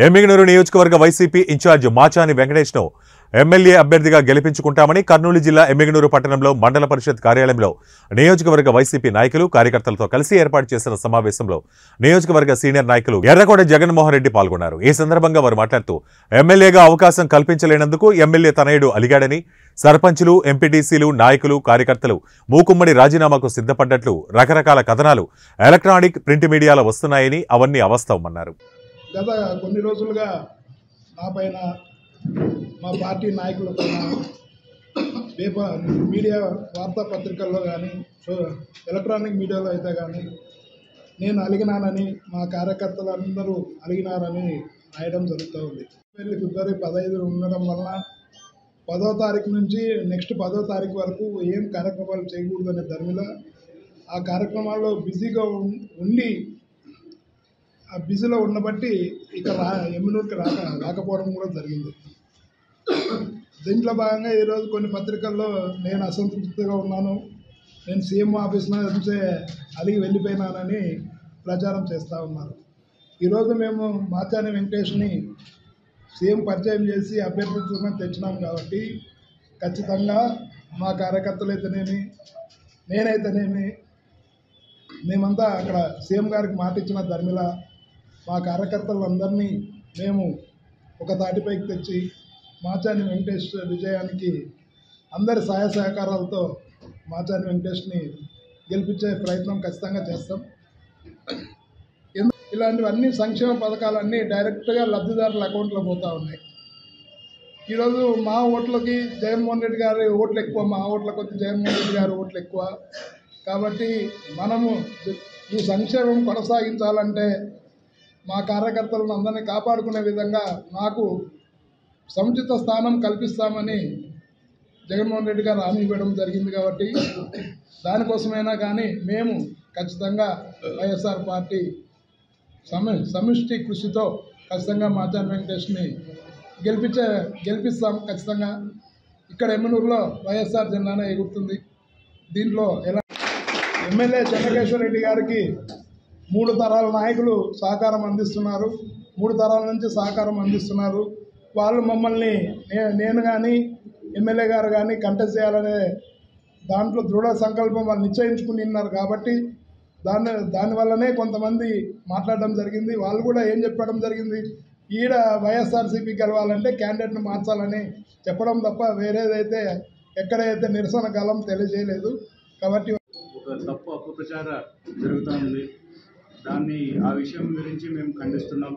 ఎమ్మిగనూరు నియోజకవర్గ YCP incharge Machani వెంకటేష్ను MLA అభ్యర్థిగా గెలిపించుకుంటామని కర్నూలు జిల్లా ఎమ్మిగనూరు పట్టణంలో మండల పరిషత్ కార్యాలయంలో నియోజకవర్గ వైసీపీ నాయకులు కార్యకర్తలతో కలిసి ఏర్పాటు చేసిన సమావేశంలో నియోజకవర్గ సీనియర్ నాయకులు ఎర్రకోట జగన్మోహన్ రెడ్డి పాల్గొన్నారు. ఈ సందర్భంగా వారు మాట్లాడుతూ ఎమ్మెల్యేగా అవకాశం కల్పించలేనందుకు ఎమ్మెల్యే తనయుడు అలిగాడని, సర్పంచులు, ఎంపీటీసీలు, నాయకులు, కార్యకర్తలు మూకుమ్మడి రాజీనామాకు సిద్ధపడ్డట్లు రకరకాల కథనాలు ఎలక్ట్రానిక్, ప్రింట్ మీడియాలో వస్తున్నాయని అవన్నీ అవాస్తవమన్నారు. గత కొన్ని రోజులుగా నా పైన, మా పార్టీ నాయకుల పైన మీడియా వార్తాపత్రికల్లో కానీ ఎలక్ట్రానిక్ మీడియాలో అయితే కానీ నేను అలిగినానని, మా కార్యకర్తలందరూ అలిగినారని రాయడం జరుగుతూ ఉంది. ఫిబ్రవరి 15 ఉండడం వలన 10వ తారీఖు నుంచి నెక్స్ట్ 10వ తారీఖు వరకు ఏం కార్యక్రమాలు చేయకూడదనే ధర్మిలో ఆ కార్యక్రమాల్లో బిజీగా ఉండి ఆ బిజీలో ఉన్నబట్టి ఇక ఎమ్మినూరుకి రాకపోవడం కూడా జరిగింది. దీంట్లో భాగంగా ఈరోజు కొన్ని పత్రికల్లో నేను అసంతృప్తిగా ఉన్నాను, నేను సీఎం ఆఫీస్ నుంచే అలిగి వెళ్ళిపోయినానని ప్రచారం చేస్తూ ఉన్నారు. ఈరోజు మేము మాచాని వెంకటేష్ని సీఎం పరిచయం చేసి అభ్యర్థిత్వంగా తెచ్చినాం కాబట్టి ఖచ్చితంగా మా కార్యకర్తలు అయితేనేమి, నేనైతేనేమి, మేమంతా అక్కడ సీఎం గారికి మాట ఇచ్చిన ధర్మిలా మా కార్యకర్తలందరినీ మేము ఒక తాటిపైకి తెచ్చి మాచాని వెంకటేష్ విజయానికి అందరి సహాయ సహకారాలతో మాచాని వెంకటేష్ని గెలిపించే ప్రయత్నం ఖచ్చితంగా చేస్తాం. ఇలాంటివన్నీ సంక్షేమ పథకాలన్నీ డైరెక్ట్గా లబ్ధిదారుల అకౌంట్లో పోతూ ఉన్నాయి. ఈరోజు మా ఓట్లకి జగన్మోహన్ రెడ్డి గారి ఓట్లు ఎక్కువ, మా ఓట్ల కొద్ది జగన్మోహన్ రెడ్డి గారి ఓట్లు ఎక్కువ. కాబట్టి మనము ఈ సంక్షేమం కొనసాగించాలంటే మా కార్యకర్తలను అందరినీ కాపాడుకునే విధంగా నాకు సముచిత స్థానం కల్పిస్తామని జగన్మోహన్ రెడ్డి గారు హామీ ఇవ్వడం జరిగింది. కాబట్టి దానికోసమైనా కానీ మేము ఖచ్చితంగా వైఎస్ఆర్ పార్టీ సమిష్టి కృషితో ఖచ్చితంగా మాచాని వెంకటేష్ని గెలిపిస్తాం. ఖచ్చితంగా ఇక్కడ ఎమ్మినూరులో వైఎస్ఆర్ జెండానే ఎగురుతుంది. దీంట్లో ఎమ్మెల్యే చెన్నకేశ్వర రెడ్డి గారికి 3 తరాల నాయకులు సహకారం అందిస్తున్నారు, 3 తరాల నుంచి సహకారం అందిస్తున్నారు. వాళ్ళు మమ్మల్ని నేను కానీ ఎమ్మెల్యే గారు కానీ కంటెస్ట్ చేయాలనే దాంట్లో దృఢ సంకల్పం వాళ్ళు నిశ్చయించుకుని ఉన్నారు. కాబట్టి దానివల్లనే కొంతమంది మాట్లాడడం జరిగింది. వాళ్ళు కూడా ఏం చెప్పడం జరిగింది, ఈడ వైఎస్ఆర్సీపీ గెలవాలంటే క్యాండిడేట్ను మార్చాలని చెప్పడం తప్ప వేరేదైతే ఎక్కడైతే నిరసన కాలం తెలియజేయలేదు. కాబట్టి ఒక తప్పు అపప్రచారం జరుగుతూ ఉంది. ఆ విషయం గురించి మేము ఖండిస్తున్నాం.